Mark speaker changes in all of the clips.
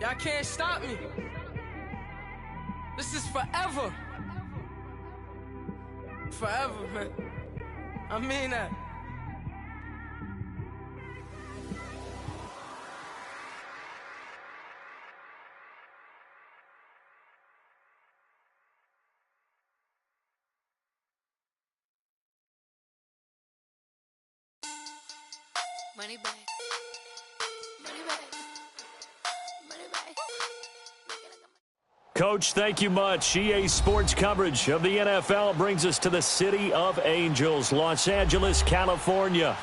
Speaker 1: Y'all can't stop me. This is forever. Forever, man. I mean that.
Speaker 2: Money back. Money back. Money back.
Speaker 3: Coach, thank you much. EA Sports coverage of the NFL brings us to the City of Angels, Los Angeles, California.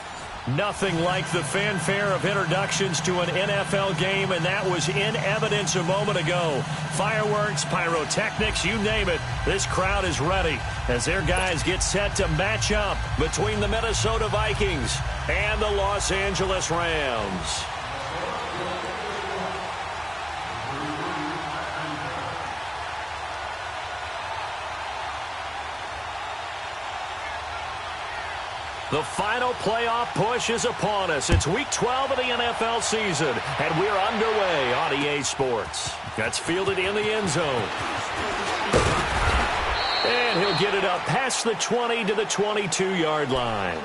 Speaker 3: Nothing like the fanfare of introductions to an NFL game, and that was in evidence a moment ago. Fireworks, pyrotechnics, you name it. This crowd is ready as their guys get set to match up between the Minnesota Vikings and the Los Angeles Rams. The final playoff push is upon us. It's Week 12 of the NFL season, and we're underway on EA Sports. That's fielded in the end zone. And he'll get it up past the 20 to the 22-yard line.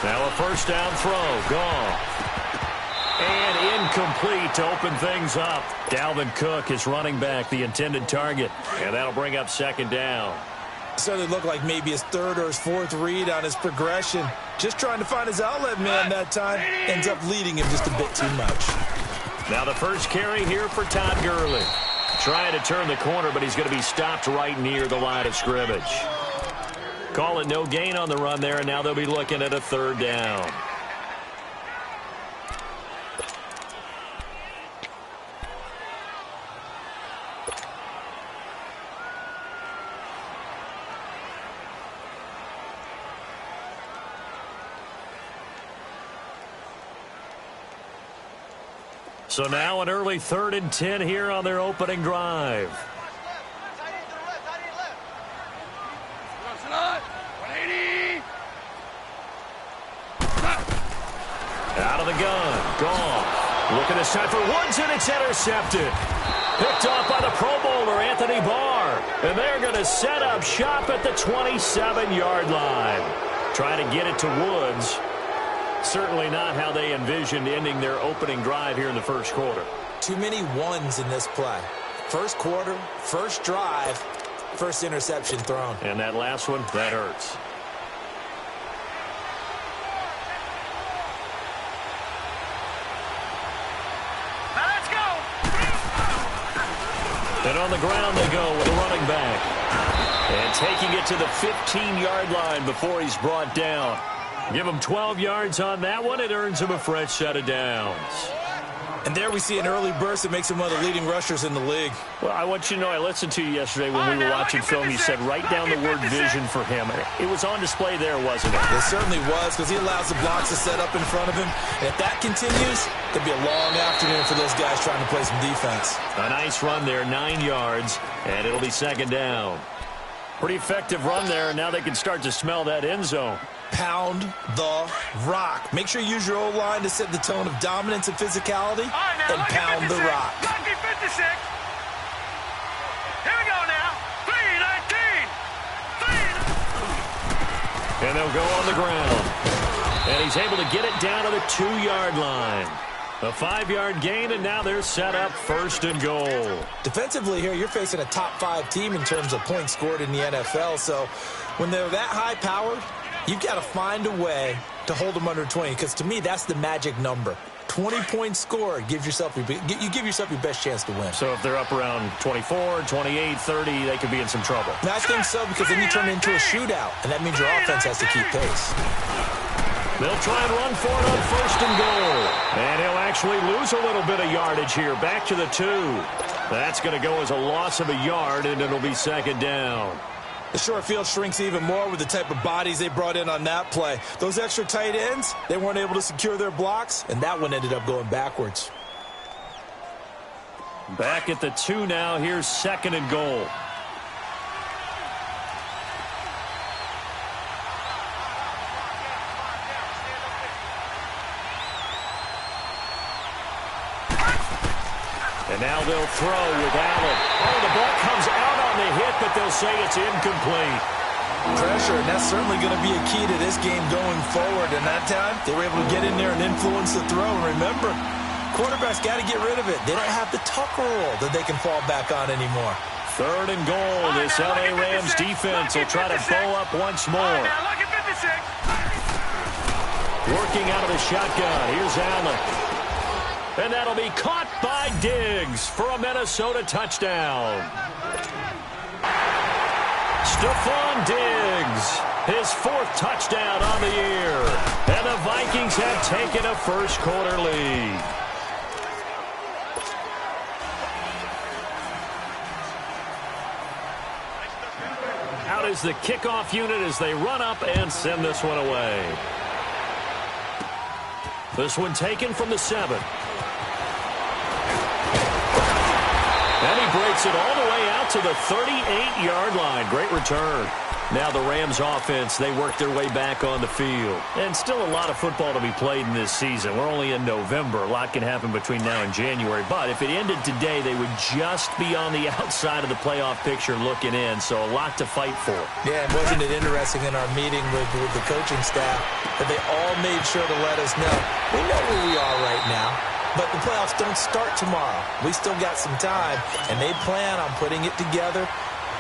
Speaker 3: Now a first down throw, gone. And incomplete to open things up. Dalvin Cook is running back, the intended target. And that'll bring up second down.
Speaker 4: Certainly looked like maybe his third or his fourth read on his progression. Just trying to find his outlet man that time. Ends up leading him just a bit too much.
Speaker 3: Now the first carry here for Todd Gurley. Trying to turn the corner, but he's going to be stopped right near the line of scrimmage. Call it no gain on the run there, and now they'll be looking at a third down. So now an early 3rd and 10 here on their opening drive. Out of the gun, gone. Looking this time for Woods, and it's intercepted. Picked off by the Pro Bowler, Anthony Barr. And they're going to set up shop at the 27-yard line. Trying to get it to Woods. Certainly not how they envisioned ending their opening drive here in the first quarter.
Speaker 4: Too many ones in this play. First quarter, first drive, first interception thrown.
Speaker 3: And that last one, that hurts. And on the ground they go with a running back. And taking it to the 15-yard line before he's brought down. Give him 12 yards on that one. It earns him a fresh set of downs.
Speaker 4: And there we see an early burst that makes him one of the leading rushers in the league.
Speaker 3: Well, I want you to know, I listened to you yesterday when we were watching film. You said write down the word vision for him. It was on display there, wasn't it?
Speaker 4: It certainly was, because he allows the blocks to set up in front of him. And if that continues, it'll be a long afternoon for those guys trying to play some defense.
Speaker 3: A nice run there, 9 yards, and it'll be second down. Pretty effective run there, and now they can start to smell that end zone.
Speaker 4: Pound the rock. Make sure you use your O-line to set the tone of dominance and physicality, and pound the rock.
Speaker 5: 56. Here we go now. 3-19.
Speaker 3: And they'll go on the ground. And he's able to get it down to the 2-yard line. A 5-yard gain, and now they're set up first and goal.
Speaker 4: Defensively here, you're facing a top-5 team in terms of points scored in the NFL. So when they're that high-powered, you've got to find a way to hold them under 20, because to me, that's the magic number. 20 points scored, you give yourself your best chance to win.
Speaker 3: So if they're up around 24, 28, 30, they could be in some trouble.
Speaker 4: And I think so, because then you turn it into a shootout, and that means your offense has to keep pace.
Speaker 3: They'll try and run for it on first and goal. And he'll actually lose a little bit of yardage here. Back to the 2. That's going to go as a loss of a yard, and it'll be second down.
Speaker 4: The short field shrinks even more with the type of bodies they brought in on that play. Those extra tight ends, they weren't able to secure their blocks, and that one ended up going backwards.
Speaker 3: Back at the 2 now. Here's second and goal. And now they'll throw with Allen. Oh, the ball comes out on the hit, but they'll say it's incomplete.
Speaker 4: Pressure, and that's certainly going to be a key to this game going forward. And that time, they were able to get in there and influence the throw. And remember, quarterbacks got to get rid of it. They don't have the tuck rule that they can fall back on anymore.
Speaker 3: Third and goal. This LA Rams defense will try to bow up once more. Working out of the shotgun. Here's Allen. And that'll be caught by Diggs for a Minnesota touchdown. Stephon Diggs, his 4th touchdown on the year. And the Vikings have taken a first-quarter lead. Out is the kickoff unit as they run up and send this one away. This one taken from the 7. And he breaks it all the way out to the 38-yard line. Great return. Now the Rams offense, they work their way back on the field. And still a lot of football to be played in this season. We're only in November. A lot can happen between now and January. But if it ended today, they would just be on the outside of the playoff picture looking in. So a lot to fight for.
Speaker 4: Yeah, and wasn't it interesting in our meeting with the coaching staff that they all made sure to let us know, we know where we are right now. But the playoffs don't start tomorrow. We still got some time, and they plan on putting it together,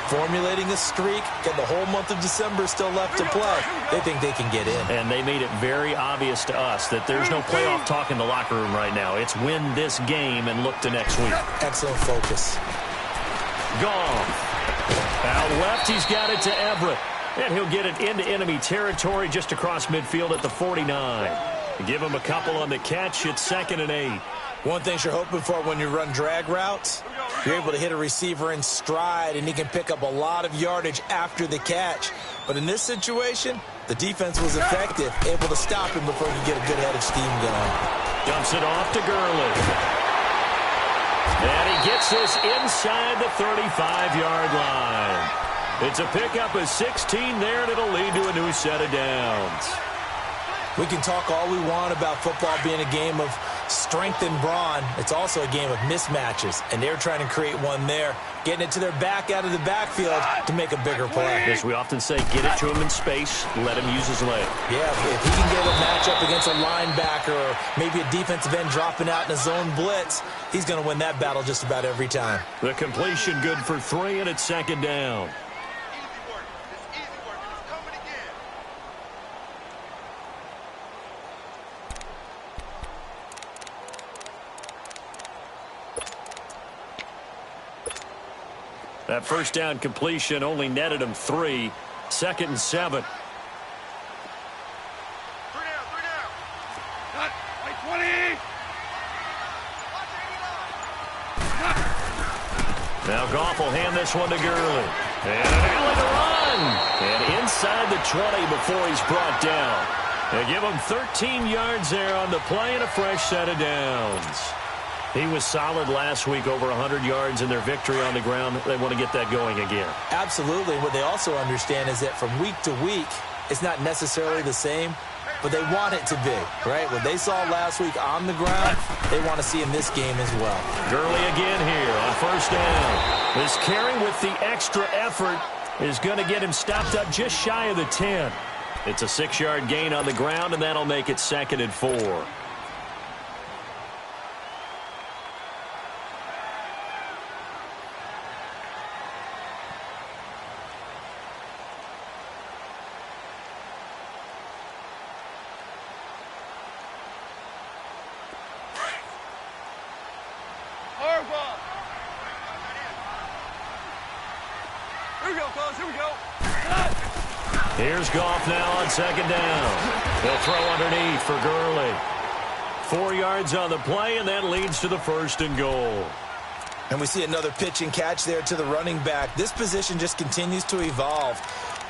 Speaker 4: formulating a streak, got the whole month of December still left to play. They think they can get in.
Speaker 3: And they made it very obvious to us that there's no playoff talk in the locker room right now. It's win this game and look to next week.
Speaker 4: Excellent focus.
Speaker 3: Goff. Out left, he's got it to Everett. And he'll get it into enemy territory just across midfield at the 49. Give him a couple on the catch. It's 2nd and 8.
Speaker 4: One thing you're hoping for when you run drag routes, you're able to hit a receiver in stride, and he can pick up a lot of yardage after the catch. But in this situation, the defense was effective, able to stop him before he could get a good head of steam going.
Speaker 3: Dumps it off to Gurley. And he gets this inside the 35-yard line. It's a pickup of 16 there, and it'll lead to a new set of downs.
Speaker 4: We can talk all we want about football being a game of strength and brawn. It's also a game of mismatches, and they're trying to create one there, getting it to their back out of the backfield to make a bigger play.
Speaker 3: As we often say, get it to him in space, let him use his leg.
Speaker 4: Yeah, if he can get a matchup against a linebacker or maybe a defensive end dropping out in a zone blitz, he's going to win that battle just about every time.
Speaker 3: The completion good for 3, and it's 2nd down. That first down completion only netted him 3. 2nd and 7.
Speaker 5: 3 down. Cut. 20.
Speaker 3: Now Goff will hand this one to Gurley. And an alley to run. And inside the 20 before he's brought down. They give him 13 yards there on the play and a fresh set of downs. He was solid last week, over 100 yards in their victory on the ground. They want to get that going again.
Speaker 4: Absolutely. What they also understand is that from week to week, it's not necessarily the same, but they want it to be, right? What they saw last week on the ground, they want to see in this game as well.
Speaker 3: Gurley again here on first down. This carry with the extra effort is going to get him stopped up just shy of the 10. It's a 6-yard gain on the ground, and that'll make it 2nd and 4. Here's Goff now on 2nd down. They'll throw underneath for Gurley. 4 yards on the play, and that leads to the 1st and goal.
Speaker 4: And we see another pitch and catch there to the running back. This position just continues to evolve.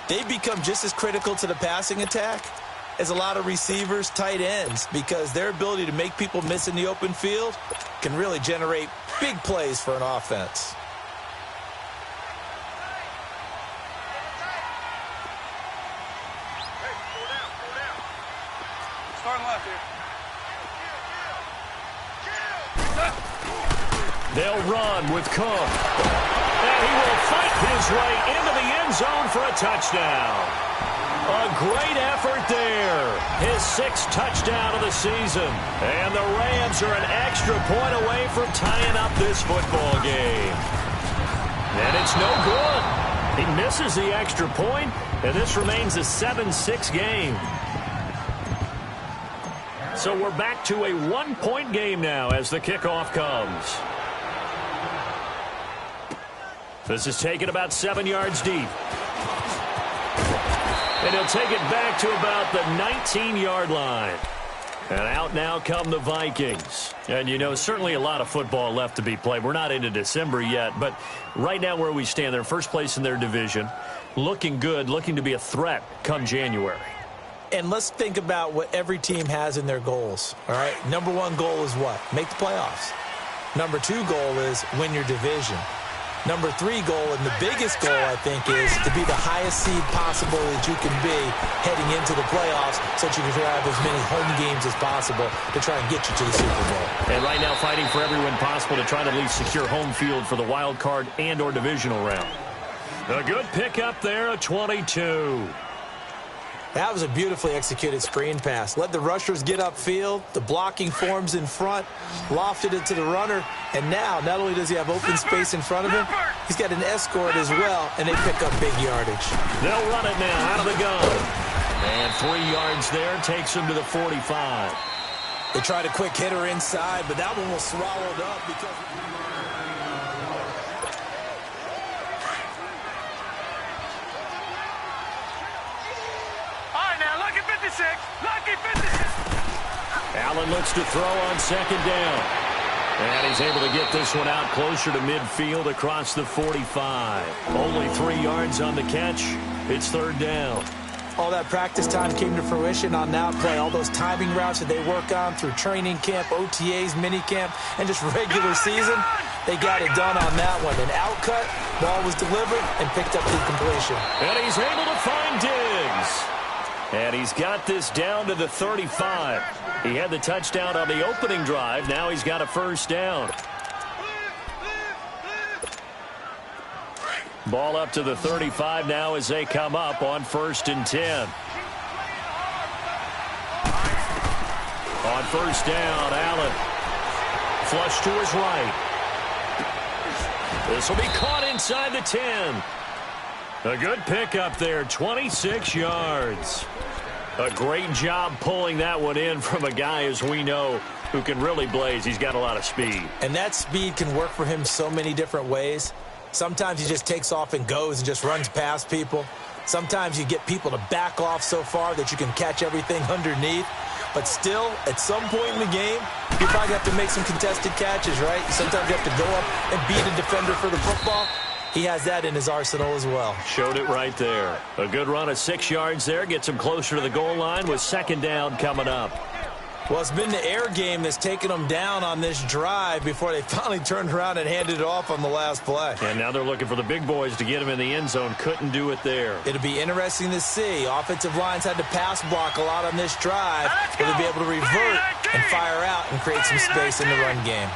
Speaker 4: They become just as critical to the passing attack as a lot of receivers, tight ends, because their ability to make people miss in the open field can really generate big plays for an offense.
Speaker 5: Starting left here.
Speaker 3: They'll run with Cook. And he will fight his way into the end zone for a touchdown. A great effort there. His 6th touchdown of the season. And the Rams are an extra point away from tying up this football game. And it's no good. He misses the extra point, and this remains a 7-6 game. So we're back to a 1-point game now as the kickoff comes. This is taken about 7 yards deep. And he'll take it back to about the 19-yard line. And out now come the Vikings. And, you know, certainly a lot of football left to be played. We're not into December yet, but right now where we stand, they're first place in their division. Looking good, looking to be a threat come January.
Speaker 4: And let's think about what every team has in their goals, all right? Number 1 goal is what? Make the playoffs. Number 2 goal is win your division. Number 3 goal, and the biggest goal, I think, is to be the highest seed possible that you can be heading into the playoffs so that you can have as many home games as possible to try and get you to the Super Bowl.
Speaker 3: And right now fighting for every win possible to try to at least secure home field for the wild card and or divisional round. A good pickup there, a 22.
Speaker 4: That was a beautifully executed screen pass. Let the rushers get upfield. The blocking forms in front. Lofted it to the runner. And now, not only does he have open space in front of him, he's got an escort as well, and they pick up big yardage.
Speaker 3: They'll run it now out of the gun. And 3 yards there takes him to the 45.
Speaker 4: They tried a quick hitter inside, but that one was swallowed up because...
Speaker 5: Lucky 56.
Speaker 3: Allen looks to throw on 2nd down. And he's able to get this one out closer to midfield across the 45. Only 3 yards on the catch. It's 3rd down.
Speaker 4: All that practice time came to fruition on that play. All those timing routes that they work on through training camp, OTAs, minicamp, and just regular season, they got it done on that one. An outcut, ball was delivered, and picked up the completion.
Speaker 3: And he's able to find Diggs. And he's got this down to the 35. He had the touchdown on the opening drive. Now he's got a 1st down. Ball up to the 35 now as they come up on 1st and 10. On 1st down, Allen. Flush to his right. This will be caught inside the 10. A good pickup there, 26 yards. A great job pulling that one in from a guy, as we know, who can really blaze. He's got a lot of speed.
Speaker 4: And that speed can work for him so many different ways. Sometimes he just takes off and goes and just runs past people. Sometimes you get people to back off so far that you can catch everything underneath. But still, at some point in the game, you probably have to make some contested catches, right? Sometimes you have to go up and beat a defender for the football. He has that in his arsenal as well.
Speaker 3: Showed it right there. A good run of 6 yards there. Gets him closer to the goal line with 2nd down coming up.
Speaker 4: Well, it's been the air game that's taken them down on this drive before they finally turned around and handed it off on the last play.
Speaker 3: And now they're looking for the big boys to get him in the end zone. Couldn't do it there.
Speaker 4: It'll be interesting to see. Offensive lines had to pass block a lot on this drive. Will they be able to revert and fire out and create some space in the run game?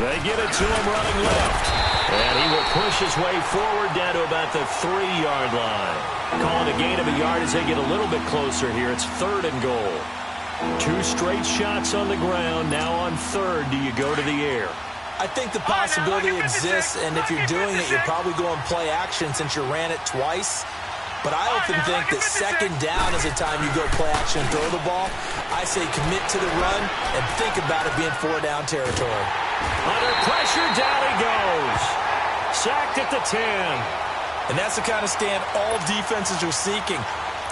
Speaker 3: They get it to him running left. And he will push his way forward down to about the 3-yard line. Calling a gain of a yard as they get a little bit closer here. It's 3rd and goal. 2 straight shots on the ground. Now on 3rd, do you go to the air?
Speaker 4: I think the possibility exists, and if you're doing it, you're probably going play action since you ran it twice. But I often think that 2nd down is the time you go play action and throw the ball. I say commit to the run and think about it being 4-down territory.
Speaker 3: Under pressure, down he goes. Sacked at the 10.
Speaker 4: And that's the kind of stand all defenses are seeking.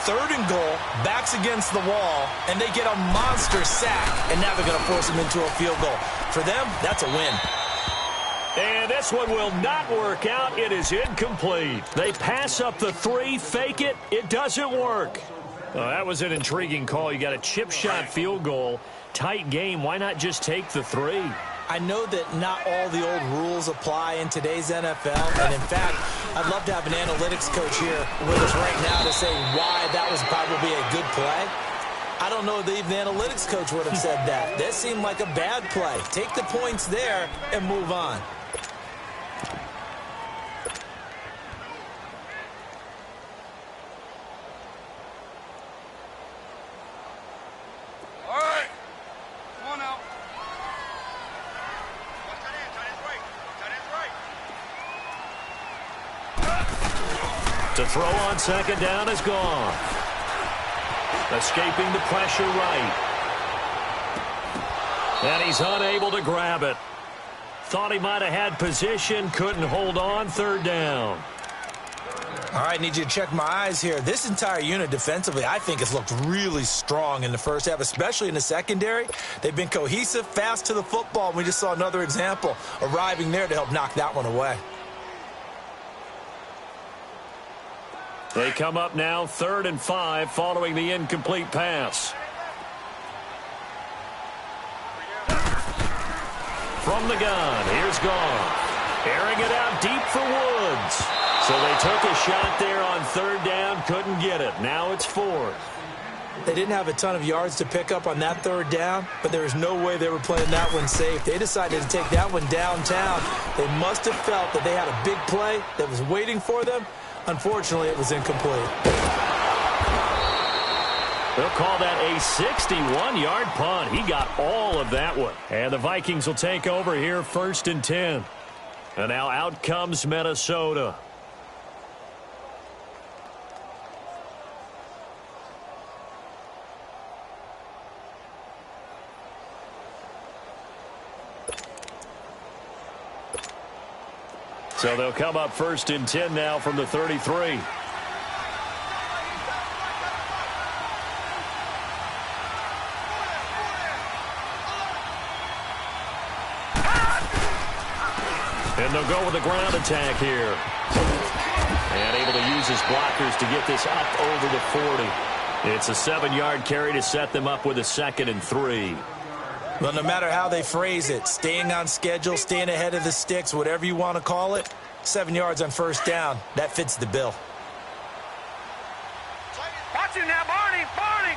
Speaker 4: 3rd and goal, backs against the wall, and they get a monster sack, and now they're going to force them into a field goal. For them, that's a win.
Speaker 3: And this one will not work out. It is incomplete. They pass up the 3, fake it. It doesn't work. Oh, that was an intriguing call. You got a chip shot field goal. Tight game. Why not just take the 3?
Speaker 4: I know that not all the old rules apply in today's NFL, and in fact, I'd love to have an analytics coach here with us right now to say why that was probably a good play. I don't know if even the analytics coach would have said that. That seemed like a bad play. Take the points there and move on.
Speaker 5: All right. Come on now.
Speaker 3: To throw on 2nd down is gone. Escaping the pressure right. And he's unable to grab it. Thought he might have had position, couldn't hold on, 3rd down.
Speaker 4: All right, need you to check my eyes here. This entire unit defensively, I think, has looked really strong in the first half, especially in the secondary. They've been cohesive, fast to the football, and we just saw another example arriving there to help knock that one away.
Speaker 3: They come up now 3rd and 5 following the incomplete pass. From the gun, here's Goff. Airing it out deep for Woods. So they took a shot there on 3rd down, couldn't get it. Now it's 4th.
Speaker 4: They didn't have a ton of yards to pick up on that 3rd down, but there was no way they were playing that one safe. They decided to take that one downtown. They must have felt that they had a big play that was waiting for them. Unfortunately, it was incomplete.
Speaker 3: They'll call that a 61-yard punt. He got all of that one. And the Vikings will take over here 1st and 10. And now out comes Minnesota. So they'll come up 1st and 10 now from the 33. And they'll go with the ground attack here. And able to use his blockers to get this up over the 40. It's a 7-yard carry to set them up with a 2nd and 3.
Speaker 4: Well, no matter how they phrase it, staying on schedule, staying ahead of the sticks, whatever you want to call it, 7 yards on 1st down, that fits the bill.
Speaker 5: Watch him now, Barney! Barney!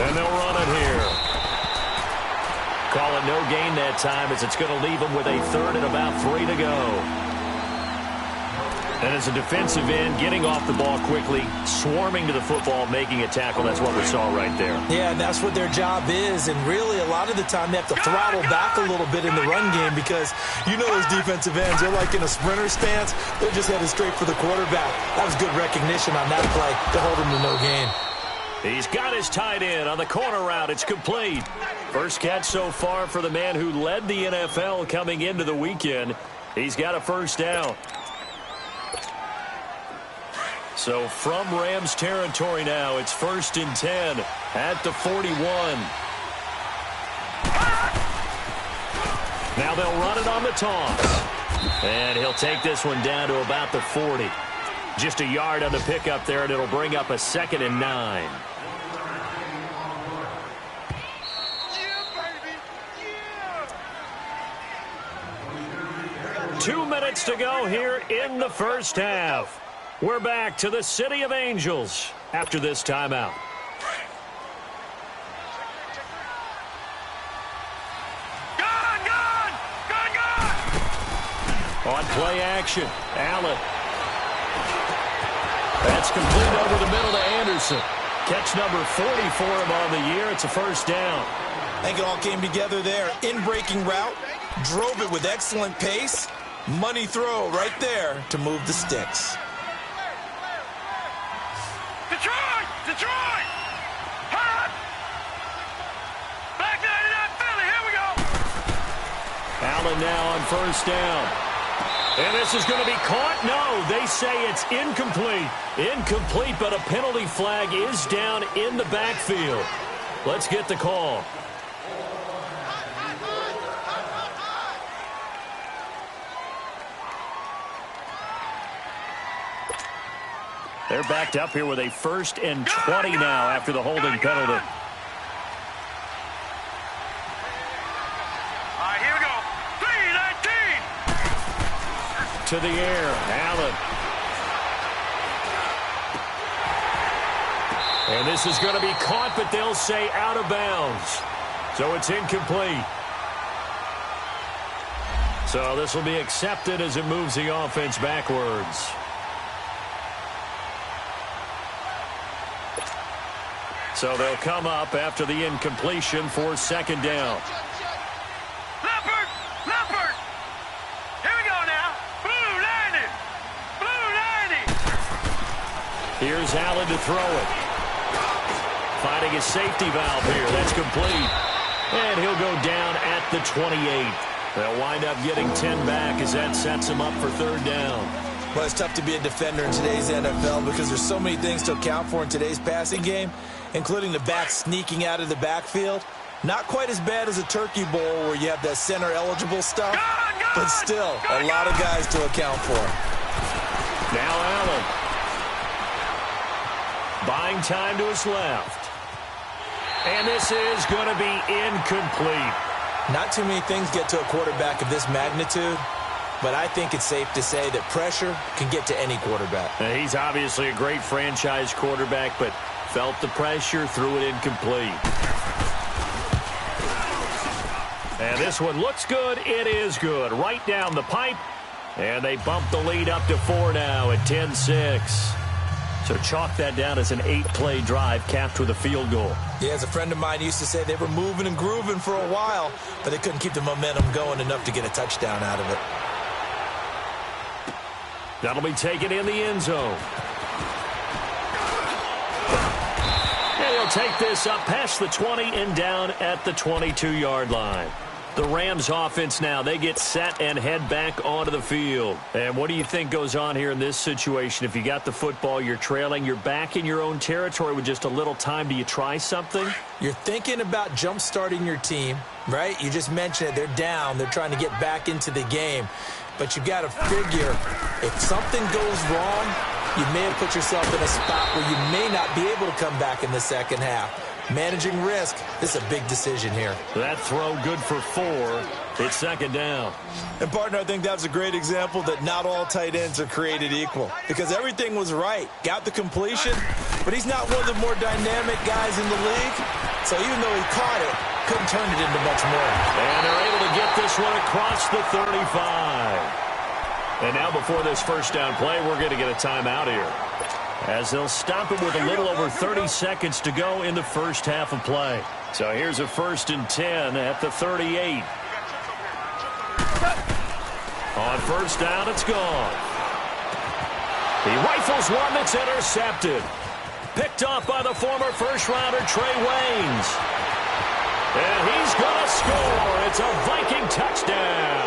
Speaker 3: And they'll run it here. Call it no gain that time as it's going to leave them with a 3rd and about 3 to go. And as a defensive end, getting off the ball quickly, swarming to the football, making a tackle. That's what we saw right there.
Speaker 4: Yeah, and that's what their job is. And really, a lot of the time, they have to throttle back a little bit in the run game because you know those defensive ends, they're like in a sprinter stance. They're just headed straight for the quarterback. That was good recognition on that play to hold him to no gain.
Speaker 3: He's got his tight end on the corner route. It's complete. First catch so far for the man who led the NFL coming into the weekend. He's got a 1st down. So from Rams territory now, it's 1st and 10 at the 41. Now they'll run it on the toss. And he'll take this one down to about the 40. Just a yard on the pickup there, and it'll bring up a 2nd and 9. 2 minutes to go here in the first half. We're back to the City of Angels after this timeout. On play action, Allen. That's complete over the middle to Anderson. Catch number 40 for him on the year. It's a 1st down.
Speaker 4: I think it all came together there. In-breaking route, drove it with excellent pace. Money throw right there to move the sticks.
Speaker 5: Detroit! Detroit! Hot! Back 99 Philly, here we go!
Speaker 3: Allen now on 1st down. And this is going to be caught. No, they say it's incomplete. Incomplete, but a penalty flag is down in the backfield. Let's get the call. They're backed up here with a 1st and 20 now after the holding penalty.
Speaker 5: All right, here we go. 3-19.
Speaker 3: To the air, Allen. And this is going to be caught, but they'll say out of bounds. So it's incomplete. So this will be accepted as it moves the offense backwards. So they'll come up after the incompletion for 2nd down.
Speaker 5: Leopard! Leopard! Here we go now. Blue 90! Blue 90!
Speaker 3: Here's Allen to throw it. Finding a safety valve here. That's complete. And he'll go down at the 28. They'll wind up getting 10 back as that sets them up for 3rd down.
Speaker 4: Well, it's tough to be a defender in today's NFL because there's so many things to account for in today's passing game, including the back sneaking out of the backfield. Not quite as bad as a turkey bowl where you have that center-eligible stuff, but still a lot of guys to account for.
Speaker 3: Now Allen. Buying time to his left. And this is going to be incomplete.
Speaker 4: Not too many things get to a quarterback of this magnitude, but I think it's safe to say that pressure can get to any quarterback.
Speaker 3: He's obviously a great franchise quarterback, but felt the pressure, threw it incomplete. And this one looks good. It is good. Right down the pipe. And they bump the lead up to 4 now at 10-6. So chalk that down as an 8-play drive capped with a field goal.
Speaker 4: Yeah, as a friend of mine used to say, they were moving and grooving for a while, but they couldn't keep the momentum going enough to get a touchdown out of it.
Speaker 3: That'll be taken in the end zone. And he'll take this up past the 20 and down at the 22-yard line. The Rams offense now, they get set and head back onto the field. And what do you think goes on here in this situation? If you got the football, you're trailing, you're back in your own territory with just a little time. Do you try something?
Speaker 4: You're thinking about jump-starting your team, right? You just mentioned it. They're down. They're trying to get back into the game. But you've got to figure, if something goes wrong, you may have put yourself in a spot where you may not be able to come back in the second half. Managing risk, this is a big decision here.
Speaker 3: That throw good for 4. It's 2nd down.
Speaker 4: And, partner, I think that's a great example that not all tight ends are created equal because everything was right. Got the completion, but he's not one of the more dynamic guys in the league. So even though he caught it, couldn't turn it into much more.
Speaker 3: And they're able to get this one across the 35. And now before this 1st down play, we're going to get a timeout here, as they'll stop it with a little over 30 seconds to go in the first half of play. So here's a 1st and 10 at the 38. On 1st down, it's gone. He rifles one that's intercepted. Picked off by the former first-rounder Trey Waynes. And he's going to score. It's a Viking touchdown.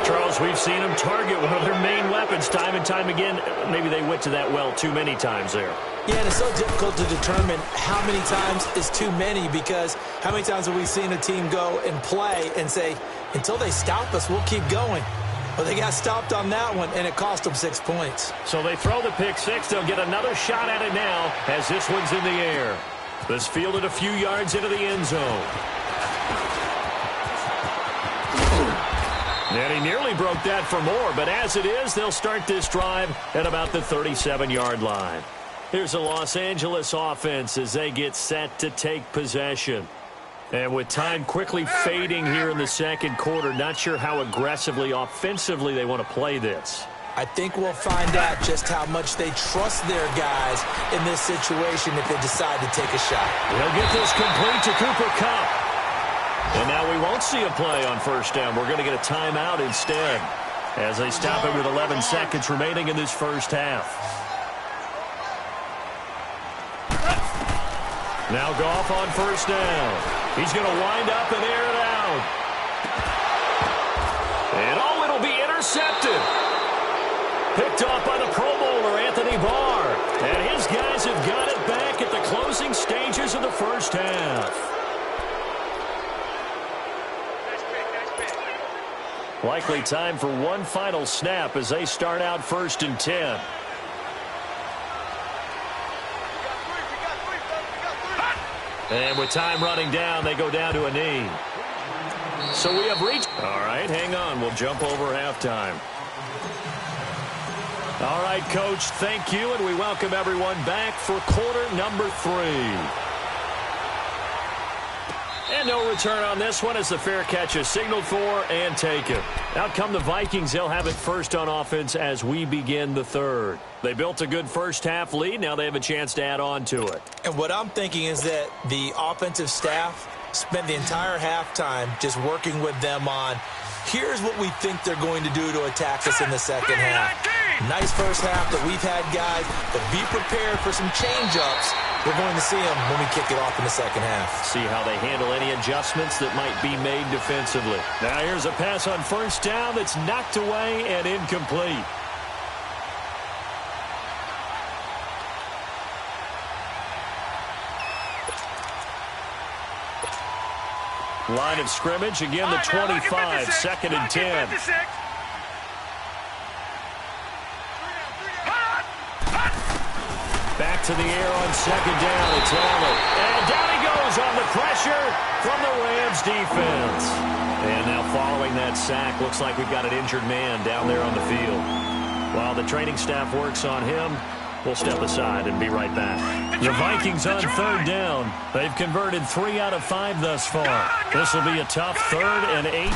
Speaker 3: Charles, we've seen them target one of their main weapons time and time again. Maybe they went to that well too many times there.
Speaker 4: Yeah, and it's so difficult to determine how many times is too many because how many times have we seen a team go and play and say, until they stop us, we'll keep going. Well, they got stopped on that one, and it cost them 6 points.
Speaker 3: So they throw the pick 6. They'll get another shot at it now as this one's in the air. This fielded a few yards into the end zone. And he nearly broke that for more, but as it is, they'll start this drive at about the 37-yard line. Here's the Los Angeles offense as they get set to take possession. And with time quickly fading here in the second quarter, not sure how aggressively, offensively they want to play this.
Speaker 4: I think we'll find out just how much they trust their guys in this situation if they decide to take a shot.
Speaker 3: They'll get this complete to Cooper Kupp. And now we won't see a play on 1st down. We're going to get a timeout instead as they stop it with 11 seconds remaining in this first half. Now Goff on 1st down. He's going to wind up and air it out. intercepted. Picked off by the Pro Bowler, Anthony Barr. And his guys have got it back at the closing stages of the first half. Likely time for one final snap as they start out 1st and 10. And with time running down, they go down to a knee. So we have reached... All right, hang on. We'll jump over halftime. All right, Coach, thank you, and we welcome everyone back for quarter number 3. And no return on this one as the fair catch is signaled for and taken. Out come the Vikings. They'll have it first on offense as we begin the third. They built a good first half lead. Now they have a chance to add on to it.
Speaker 4: And what I'm thinking is that the offensive staff spent the entire halftime just working with them on, here's what we think they're going to do to attack us in the second half. Nice first half that we've had, guys, but be prepared for some change-ups. We're going to see them when we kick it off in the second half.
Speaker 3: See how they handle any adjustments that might be made defensively. Now here's a pass on first down that's knocked away and incomplete. Line of scrimmage, again the 25, 2nd and 10. Back to the air on 2nd down. It's Allen. And down he goes on the pressure from the Rams defense. And now following that sack, looks like we've got an injured man down there on the field. While the training staff works on him, we'll step aside and be right back. The Vikings on 3rd down. They've converted 3 out of 5 thus far. This will be a tough 3rd and 18.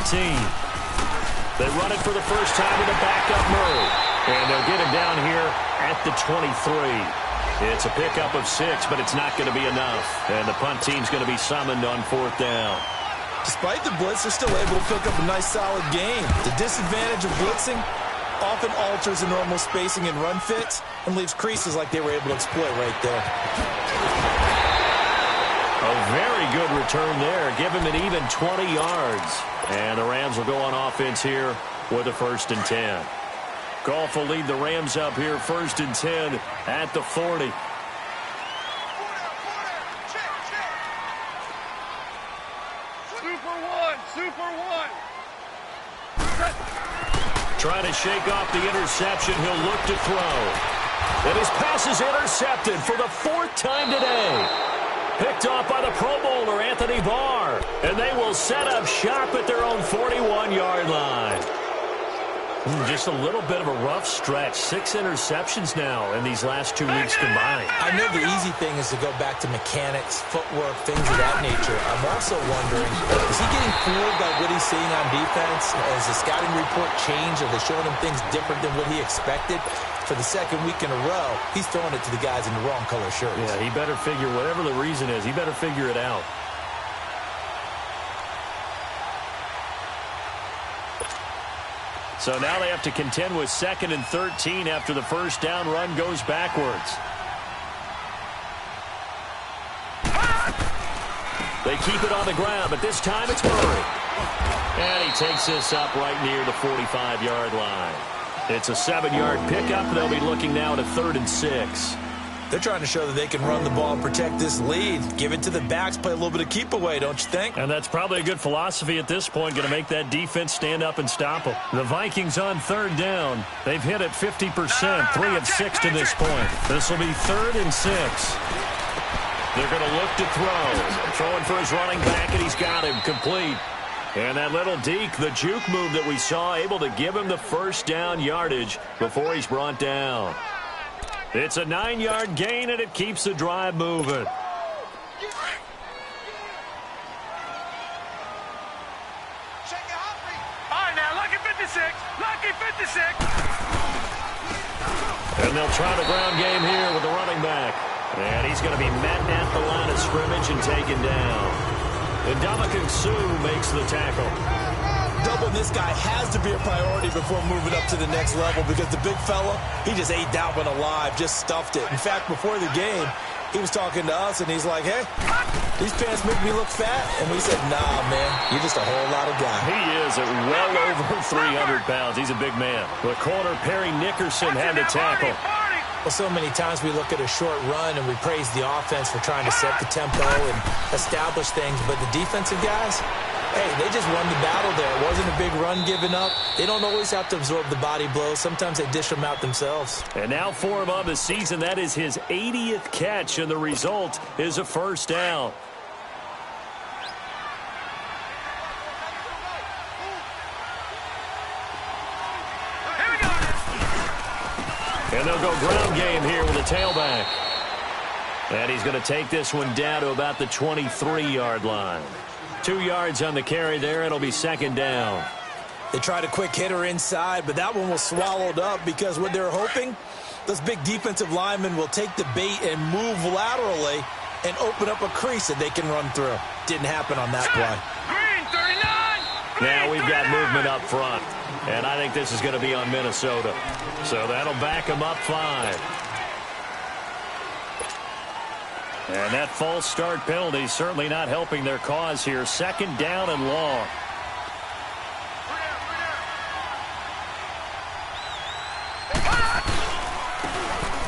Speaker 3: They run it for the first time with a backup Murray. And they'll get him down here at the 23. It's a pickup of 6, but it's not going to be enough. And the punt team's going to be summoned on 4th down.
Speaker 4: Despite the blitz, they're still able to pick up a nice solid gain. The disadvantage of blitzing often alters the normal spacing and run fits and leaves creases like they were able to exploit right there.
Speaker 3: A very good return there. Give him an even 20 yards. And the Rams will go on offense here with a 1st and 10. Goff will lead the Rams up here 1st and 10 at the 40.
Speaker 5: Super one.
Speaker 3: Trying to shake off the interception. He'll look to throw. And his pass is intercepted for the 4th time today. Picked off by the Pro Bowler, Anthony Barr. And they will set up shop at their own 41-yard line. Just a little bit of a rough stretch. 6 interceptions now in these last 2 weeks combined.
Speaker 4: I know the easy thing is to go back to mechanics, footwork, things of that nature. I'm also wondering, is he getting fooled by what he's seeing on defense? Has the scouting report changed? Are they showing him things different than what he expected? For the 2nd week in a row, he's throwing it to the guys in the wrong color shirts.
Speaker 3: Yeah, he better figure, whatever the reason is, he better figure it out. So now they have to contend with 2nd and 13 after the first down run goes backwards. They keep it on the ground, but this time it's Murray. And he takes this up right near the 45-yard line. It's a 7-yard pickup. They'll be looking now at a 3rd and 6.
Speaker 4: They're trying to show that they can run the ball and protect this lead. Give it to the backs, play a little bit of keep away, don't you think?
Speaker 3: And that's probably a good philosophy at this point, going to make that defense stand up and stop them. The Vikings on 3rd down. They've hit it 50%, 3 of 6 to this point. This will be 3rd and 6. They're going to look to throw. Throwing for his running back, and he's got him complete. And that little deke, the juke move that we saw, able to give him the first down yardage before he's brought down. It's a 9-yard gain, and it keeps the drive moving.
Speaker 5: All right, now, lucky 56. Lucky 56.
Speaker 3: And they'll try the ground game here with the running back. And he's going to be met at the line of scrimmage and taken down. And Ndamukong Suh makes the tackle.
Speaker 4: Doubling this guy has to be a priority before moving up to the next level because the big fella, he just ate that one alive, just stuffed it. In fact, before the game, He was talking to us, and he's like, hey, these pants make me look fat. And we said, nah, man, you're just a whole lot of guy.
Speaker 3: He is at well over 300 pounds. He's a big man. The corner, Perry Nickerson, had the tackle.
Speaker 4: Well, so many times we look at a short run and we praise the offense for trying to set the tempo and establish things. But the defensive guys, hey, they just won the battle there. It wasn't a big run given up. They don't always have to absorb the body blows. Sometimes they dish them out themselves.
Speaker 3: And now for him on the season, that is his 80th catch, and the result is a first down. And they'll go ground game here with a tailback. And he's going to take this one down to about the 23-yard line. 2 yards on the carry there. It'll be second down.
Speaker 4: They tried a quick hitter inside, but that one was swallowed up because what they're hoping, those big defensive linemen will take the bait and move laterally and open up a crease that they can run through. Didn't happen on that play.
Speaker 5: Green 39.
Speaker 3: Now we've got movement up front. And I think this is going to be on Minnesota. So that'll back them up 5. And that false start penalty certainly not helping their cause here. Second down and long.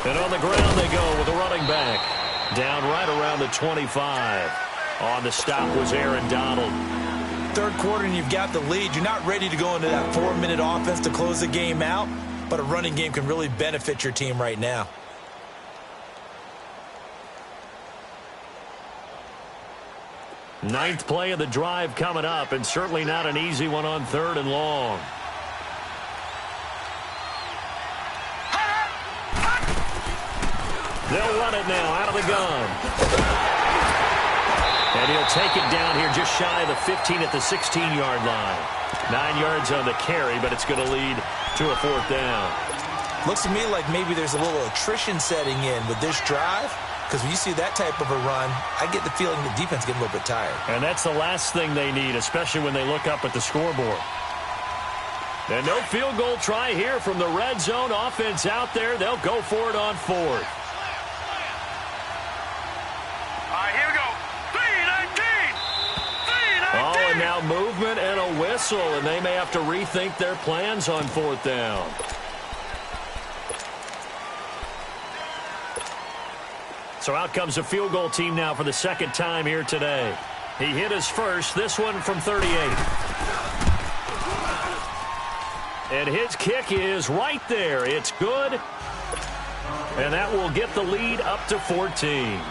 Speaker 3: And on the ground they go with a running back. Down right around the 25. On the stop was Aaron Donald.
Speaker 4: Third quarter and you've got the lead. You're not ready to go into that 4-minute offense to close the game out, but a running game can really benefit your team right now.
Speaker 3: Ninth play of the drive coming up, and certainly not an easy one on third and long. They'll run it now out of the gun. And he'll take it down here just shy of the 15 at the 16-yard line. 9 yards on the carry, but it's going to lead to a fourth down.
Speaker 4: Looks to me like maybe there's a little attrition setting in with this drive, because when you see that type of a run, I get the feeling the defense getting a little bit tired.
Speaker 3: And that's the last thing they need, especially when they look up at the scoreboard. And no field goal try here from the red zone. Offense out there. They'll go for it on fourth.
Speaker 5: Here we go. 3-19.
Speaker 3: Oh, and now movement and a whistle, and they may have to rethink their plans on fourth down. So out comes a field goal team now for the second time here today. He hit his first, this one from 38. And his kick is right there. It's good. And that will get the lead up to 14.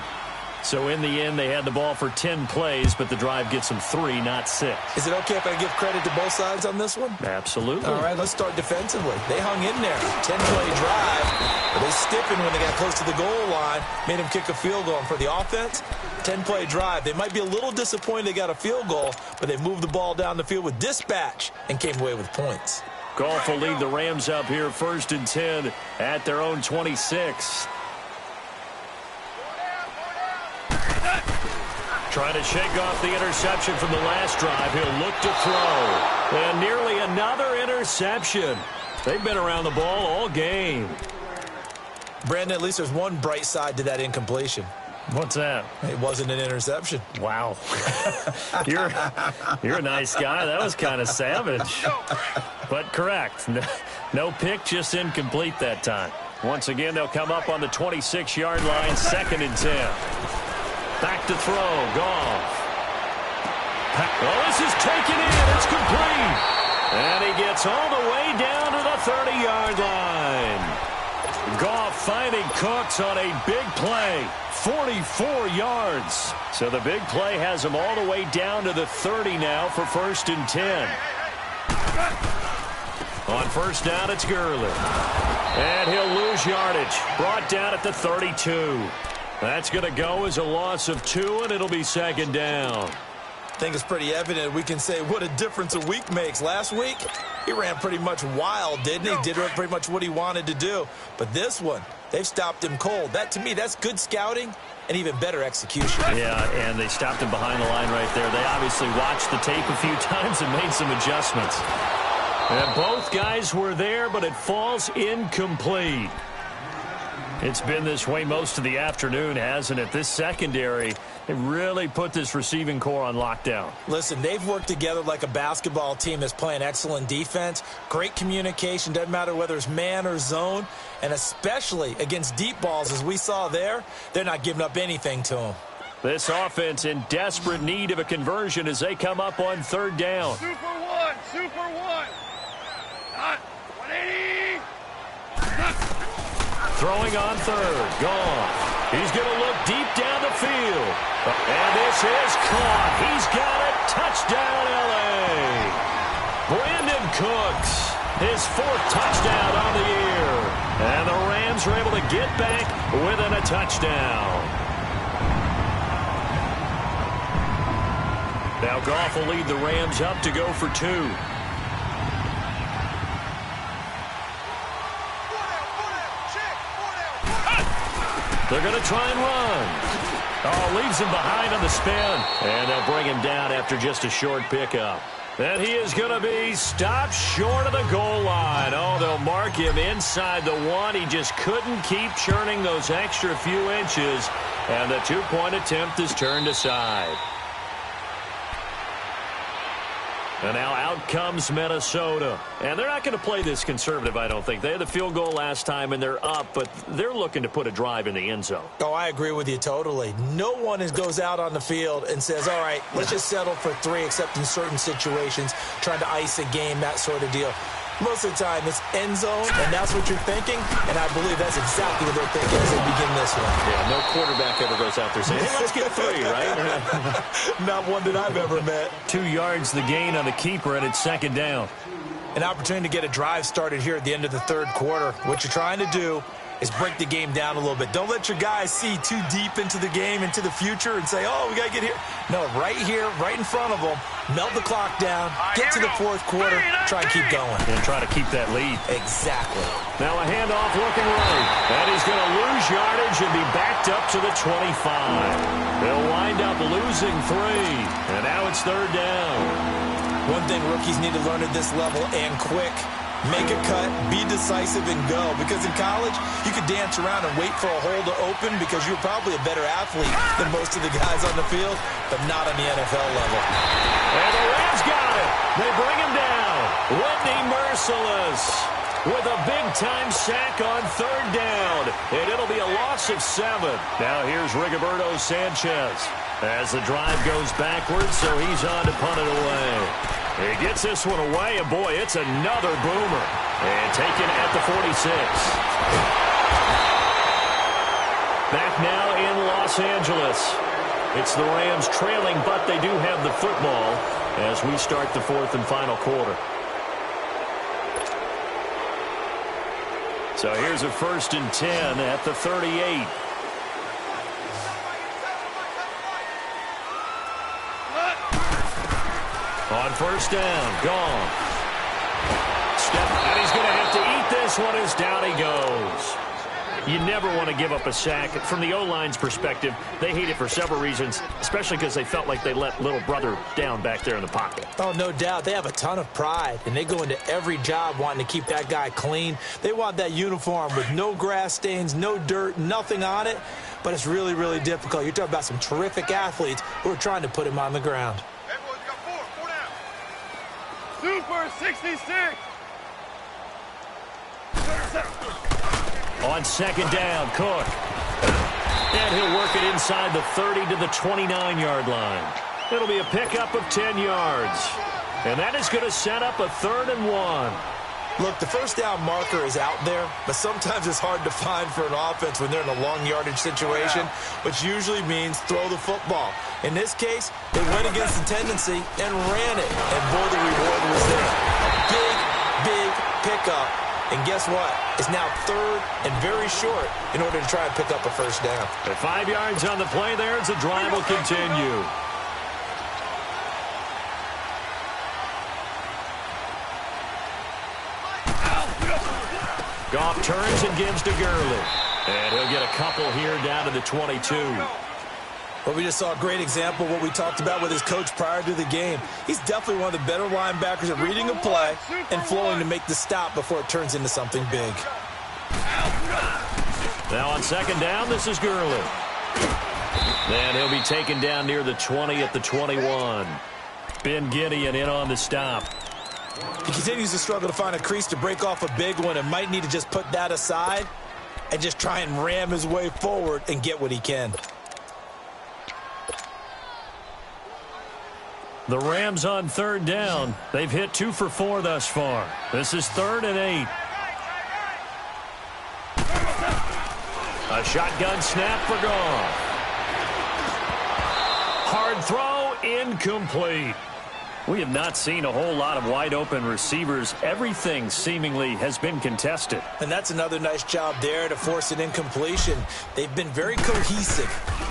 Speaker 3: So in the end, they had the ball for 10 plays, but the drive gets them 3, not 6.
Speaker 4: Is it okay if I give credit to both sides on this one?
Speaker 3: Absolutely.
Speaker 4: All right, let's start defensively. They hung in there. 10-play drive. But they stiffened when they got close to the goal line, made him kick a field goal. And for the offense, 10-play drive. They might be a little disappointed they got a field goal, but they moved the ball down the field with dispatch and came away with points.
Speaker 3: Goff will lead the Rams up here first and 10 at their own 26. Trying to shake off the interception from the last drive. He'll look to throw. And nearly another interception. They've been around the ball all game.
Speaker 4: Brandon, at least there's one bright side to that incompletion.
Speaker 3: What's that?
Speaker 4: It wasn't an interception.
Speaker 3: Wow. You're a nice guy. That was kind of savage. But correct. No pick, just incomplete that time. Once again, they'll come up on the 26-yard line, second and 10. Back to throw. Goff. Oh, this is taken in. It's complete. And he gets all the way down to the 30-yard line. Goff finding Cooks on a big play. 44 yards. So the big play has him all the way down to the 30 now for first and 10. On first down, it's Gurley. And he'll lose yardage. Brought down at the 32. That's going to go as a loss of 2, and it'll be second down.
Speaker 4: I think it's pretty evident. We can say what a difference a week makes. Last week, he ran pretty much wild, didn't he? Did pretty much what he wanted to do. But this one, they've stopped him cold. That, to me, that's good scouting and even better execution.
Speaker 3: Yeah, and they stopped him behind the line right there. They obviously watched the tape a few times and made some adjustments. And both guys were there, but it falls incomplete. It's been this way most of the afternoon, hasn't it? This secondary, they really put this receiving core on lockdown.
Speaker 4: Listen, they've worked together like a basketball team that's playing excellent defense. Great communication, doesn't matter whether it's man or zone. And especially against deep balls, as we saw there, they're not giving up anything to them.
Speaker 3: This offense in desperate need of a conversion as they come up on third down.
Speaker 5: Super one, super one. Not 180.
Speaker 3: Throwing on third. Gone. He's going to look deep down the field. And this is caught. He's got it. Touchdown, L.A. Brandon Cooks, his 4th touchdown on the year. And the Rams are able to get back within a touchdown. Now Goff will lead the Rams up to go for 2. They're going to try and run. Oh, leaves him behind on the spin. And they'll bring him down after just a short pickup. And he is going to be stopped short of the goal line. Oh, they'll mark him inside the 1. He just couldn't keep churning those extra few inches. And the 2-point attempt is turned aside. And now out comes Minnesota. And they're not going to play this conservative, I don't think. They had the field goal last time, and they're up, but they're looking to put a drive in the end zone.
Speaker 4: Oh, I agree with you totally. No one goes out on the field and says, all right, let's just settle for 3, except in certain situations, trying to ice a game, that sort of deal. Most of the time, it's end zone, and that's what you're thinking, and I believe that's exactly what they're thinking as they begin this one.
Speaker 3: Yeah, no quarterback ever goes out there saying, hey, let's get 3, right?
Speaker 4: Not one that I've ever met.
Speaker 3: 2 yards the gain on the keeper, and it's 2nd down.
Speaker 4: An opportunity to get a drive started here at the end of the 3rd quarter. What you're trying to do is break the game down a little bit. Don't let your guys see too deep into the game, into the future, and say, oh, we got to get here. No, right here, right in front of them, melt the clock down, get to the 4th quarter, try and keep going.
Speaker 3: And try to keep that lead.
Speaker 4: Exactly.
Speaker 3: Now a handoff looking right. And he's going to lose yardage and be backed up to the 25. They'll wind up losing 3. And now it's 3rd down.
Speaker 4: One thing rookies need to learn at this level, and quick, make a cut, be decisive, and go. Because in college, you could dance around and wait for a hole to open because you're probably a better athlete than most of the guys on the field, but not on the NFL level.
Speaker 3: And the Rams got it. They bring him down. Whitney Merciless with a big-time sack on 3rd down. And it'll be a loss of 7. Now here's Rigoberto Sanchez as the drive goes backwards, so he's on to punt it away. He gets this one away, and boy, it's another boomer. And taken at the 46. Back now in Los Angeles. It's the Rams trailing, but they do have the football as we start the 4th and final quarter. So here's a 1st and 10 at the 38. On 1st down, gone. Step, and he's going to have to eat this one as down he goes. You never want to give up a sack. From the O-line's perspective, they hate it for several reasons, especially because they felt like they let little brother down back there in the pocket.
Speaker 4: Oh, no doubt. They have a ton of pride, and they go into every job wanting to keep that guy clean. They want that uniform with no grass stains, no dirt, nothing on it, but it's really, really difficult. You're talking about some terrific athletes who are trying to put him on the ground.
Speaker 5: Hey, boys, you got 4 down. Super 66.
Speaker 3: On 2nd down, Cook. And he'll work it inside the 30 to the 29-yard line. It'll be a pickup of 10 yards. And that is going to set up a 3rd and 1.
Speaker 4: Look, the 1st down marker is out there, but sometimes it's hard to find for an offense when they're in a long yardage situation, which usually means throw the football. In this case, they went against the tendency and ran it. And boy, the reward was there. A big pickup. And guess what? It's now 3rd and very short in order to try and pick up a 1st down.
Speaker 3: The 5 yards on the play there as the drive will continue. Goff turns and gives to Gurley. And he'll get a couple here down to the 22.
Speaker 4: Well, we just saw a great example of what we talked about with his coach prior to the game. He's definitely one of the better linebackers at reading a play and flowing to make the stop before it turns into something big.
Speaker 3: Now on second down, this is Gurley. And he'll be taken down near the 20 at the 21. Ben Gideon in on the stop.
Speaker 4: He continues to struggle to find a crease to break off a big one and might need to just put that aside and just try and ram his way forward and get what he can.
Speaker 3: The Rams on third down. They've hit 2 for 4 thus far. This is 3rd and 8. A shotgun snap for Goff. Hard throw, incomplete. We have not seen a whole lot of wide-open receivers. Everything seemingly has been contested.
Speaker 4: And that's another nice job there to force an incompletion. They've been very cohesive,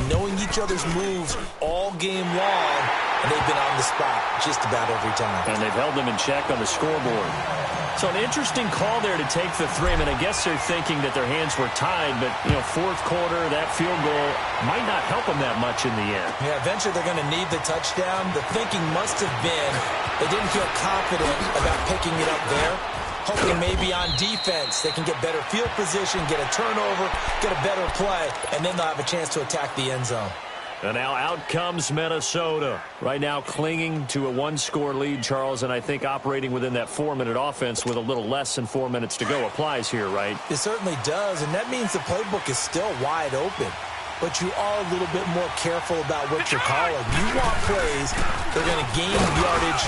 Speaker 4: knowing each other's moves all game long, and they've been on the spot just about every time.
Speaker 3: And they've held them in check on the scoreboard. So an interesting call there to take the 3. I mean, I guess they're thinking that their hands were tied, but, you know, fourth quarter, that field goal might not help them that much in the end.
Speaker 4: Yeah, eventually they're going to need the touchdown. The thinking must have been they didn't feel confident about picking it up there, hoping maybe on defense they can get better field position, get a turnover, get a better play, and then they'll have a chance to attack the end zone.
Speaker 3: And now out comes Minnesota. Right now clinging to a 1-score lead, Charles, and I think operating within that 4-minute offense with a little less than 4 minutes to go applies here, right?
Speaker 4: It certainly does, and that means the playbook is still wide open. But you are a little bit more careful about what you're calling. You want plays that are going to gain yardage,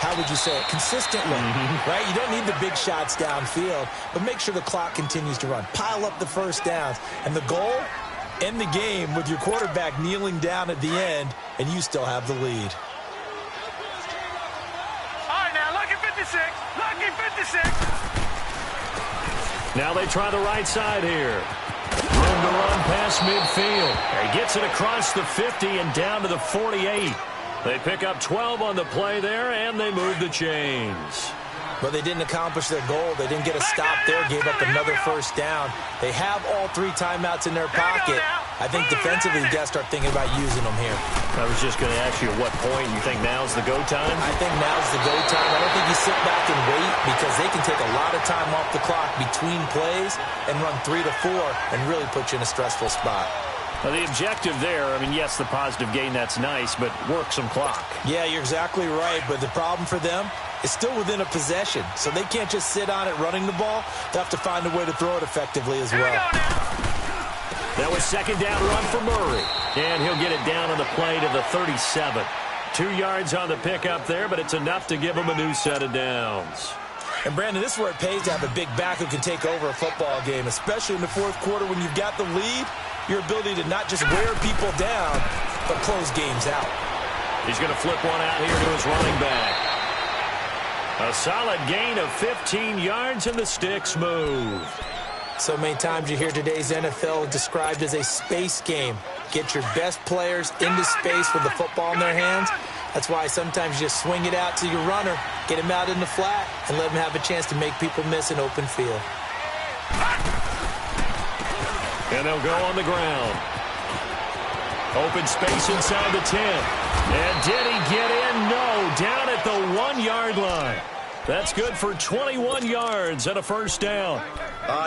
Speaker 4: how would you say it, consistently, right? You don't need the big shots downfield, but make sure the clock continues to run. Pile up the first downs. And the goal? End the game with your quarterback kneeling down at the end, and you still have the lead.
Speaker 5: All right, now, lucky 56. Lucky 56.
Speaker 3: Now they try the right side here. Room to run past midfield. He gets it across the 50 and down to the 48. They pick up 12 on the play there, and they move the chains.
Speaker 4: But they didn't accomplish their goal. They didn't get a stop there, gave up another first down. They have all 3 timeouts in their pocket. I think defensively, you got to start thinking about using them here.
Speaker 3: I was just going to ask you at what point you think now's the go time?
Speaker 4: I think now's the go time. I don't think you sit back and wait because they can take a lot of time off the clock between plays and run 3 to 4 and really put you in a stressful spot.
Speaker 3: Well, the objective there, I mean, yes, the positive gain, that's nice, but work some clock.
Speaker 4: Yeah, you're exactly right, but the problem for them is still within a possession, so they can't just sit on it running the ball. They have to find a way to throw it effectively as well.
Speaker 3: That was second down run for Murray, and he'll get it down on the play to the 37. 2 yards on the pickup there, but it's enough to give him a new set of downs.
Speaker 4: And, Brandon, this is where it pays to have a big back who can take over a football game, especially in the fourth quarter when you've got the lead. Your ability to not just wear people down, but close games out.
Speaker 3: He's going to flip one out here to his running back. A solid gain of 15 yards, and the sticks move.
Speaker 4: So many times you hear today's NFL described as a space game. Get your best players into space with the football in their hands. That's why sometimes you just swing it out to your runner, get him out in the flat, and let him have a chance to make people miss an open field.
Speaker 3: And they'll go on the ground. Open space inside the 10. And did he get in? No, down at the 1-yard line. That's good for 21 yards and a first down.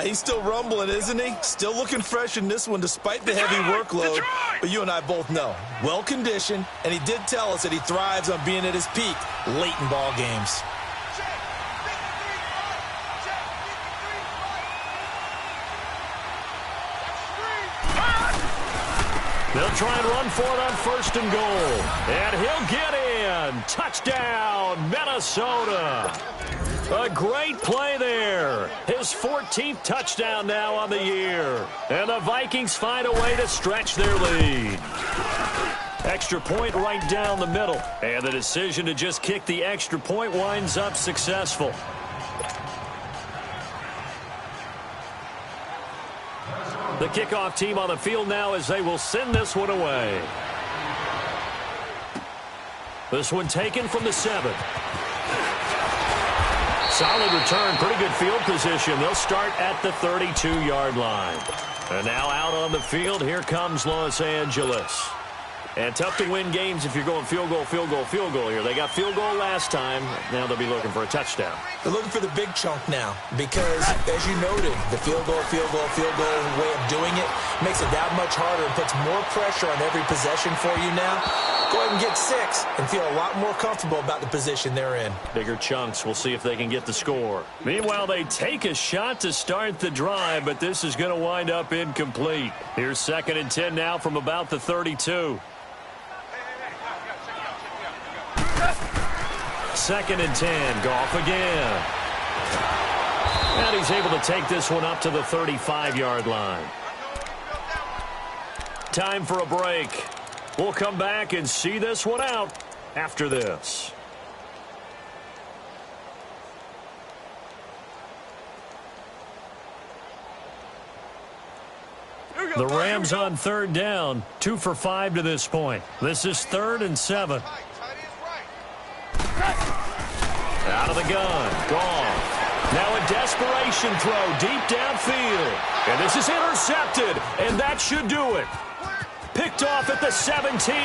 Speaker 4: He's still rumbling, isn't he? Still looking fresh in this one despite the heavy workload. But you and I both know, well-conditioned, and he did tell us that he thrives on being at his peak late in ball games.
Speaker 3: They'll try and run for it on first and goal. And he'll get in. Touchdown, Minnesota. A great play there. His 14th touchdown now on the year. And the Vikings find a way to stretch their lead. Extra point right down the middle. And the decision to just kick the extra point winds up successful. The kickoff team on the field now as they will send this one away. This one taken from the 7. Solid return, pretty good field position. They'll start at the 32-yard line. And now out on the field, here comes Los Angeles. And tough to win games if you're going field goal, field goal, field goal here. They got field goal last time. Now they'll be looking for a touchdown.
Speaker 4: They're looking for the big chunk now because, as you noted, the field goal way of doing it makes it that much harder and puts more pressure on every possession for you now. Go ahead and get 6 and feel a lot more comfortable about the position they're in.
Speaker 3: Bigger chunks. We'll see if they can get the score. Meanwhile, they take a shot to start the drive, but this is going to wind up incomplete. Here's 2nd and 10 now from about the 32. 2nd and 10. Goff again. And he's able to take this one up to the 35-yard line. Time for a break. We'll come back and see this one out after this. The Rams on 3rd down, 2 for 5 to this point. This is 3rd and 7. Out of the gun, Goff. Now a desperation throw deep downfield. And this is intercepted, and that should do it. Picked off at the 17.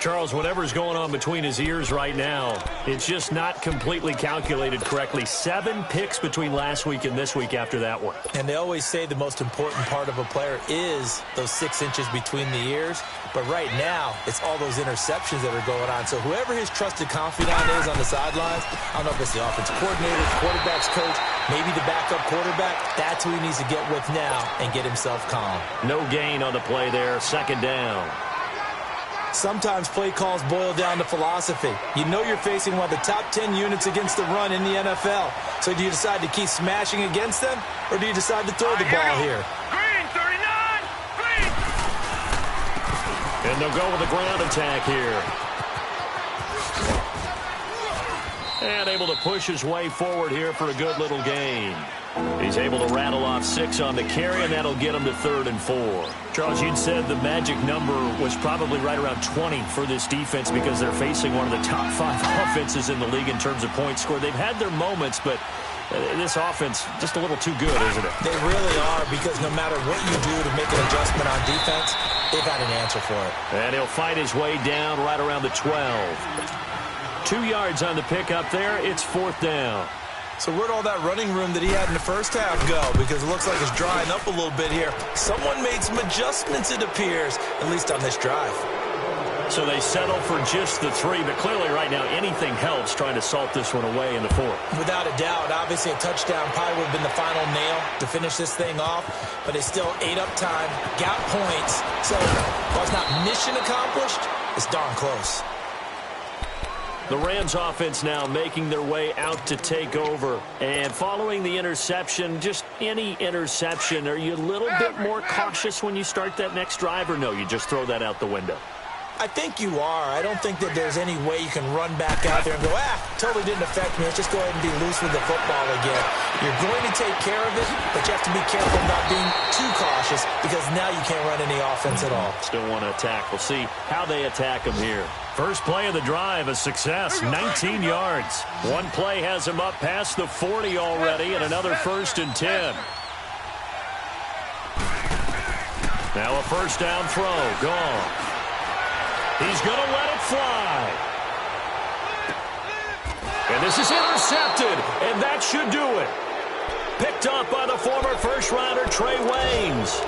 Speaker 3: Charles, whatever's going on between his ears right now, it's just not completely calculated correctly. 7 picks between last week and this week after that one.
Speaker 4: And they always say the most important part of a player is those 6 inches between the ears. But right now, it's all those interceptions that are going on. So whoever his trusted confidant is on the sidelines, I don't know if it's the offensive coordinator, quarterback's coach, maybe the backup quarterback, that's who he needs to get with now and get himself calm.
Speaker 3: No gain on the play there, 2nd down.
Speaker 4: Sometimes play calls boil down to philosophy. You know you're facing one of the top 10 units against the run in the NFL. So do you decide to keep smashing against them, or do you decide to throw the ball here?
Speaker 5: Green, 39! Green!
Speaker 3: And they'll go with a ground attack here. And able to push his way forward here for a good little gain. He's able to rattle off 6 on the carry, and that'll get him to 3rd and 4. Charles, you'd said the magic number was probably right around 20 for this defense because they're facing one of the top 5 offenses in the league in terms of points scored. They've had their moments, but this offense just a little too good, isn't it?
Speaker 4: They really are, because no matter what you do to make an adjustment on defense, they've got an answer for it.
Speaker 3: And he'll fight his way down right around the 12. 2 yards on the pickup there. It's 4th down.
Speaker 4: So where'd all that running room that he had in the first half go? Because it looks like it's drying up a little bit here. Someone made some adjustments, it appears, at least on this drive.
Speaker 3: So they settle for just the 3, but clearly right now anything helps trying to salt this one away in the 4th.
Speaker 4: Without a doubt, obviously a touchdown probably would have been the final nail to finish this thing off, but they still ate up time, got points. So while it's not mission accomplished, it's darn close.
Speaker 3: The Rams offense now making their way out to take over. And following the interception, just any interception, are you a little bit more cautious when you start that next drive, or no, you just throw that out the window?
Speaker 4: I think you are. I don't think that there's any way you can run back out there and go, totally didn't affect me. Let's just go ahead and be loose with the football again. You're going to take care of it, but you have to be careful about being too cautious because now you can't run any offense at all.
Speaker 3: Still want to attack. We'll see how they attack him here. First play of the drive, a success, 19 yards. One play has him up past the 40 already, and another 1st and 10. Now a 1st down throw, gone. He's going to let it fly. And this is intercepted, and that should do it. Picked up by the former first-rounder Trey Waynes.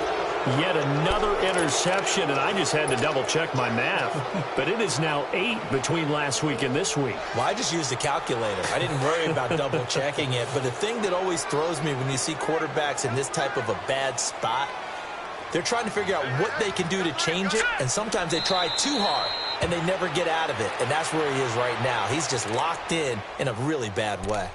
Speaker 3: Yet another interception, and I just had to double-check my math. But it is now 8 between last week and this week.
Speaker 4: Well, I just used a calculator. I didn't worry about double-checking it. But the thing that always throws me when you see quarterbacks in this type of a bad spot, they're trying to figure out what they can do to change it, and sometimes they try too hard, and they never get out of it. And that's where he is right now. He's just locked in a really bad way.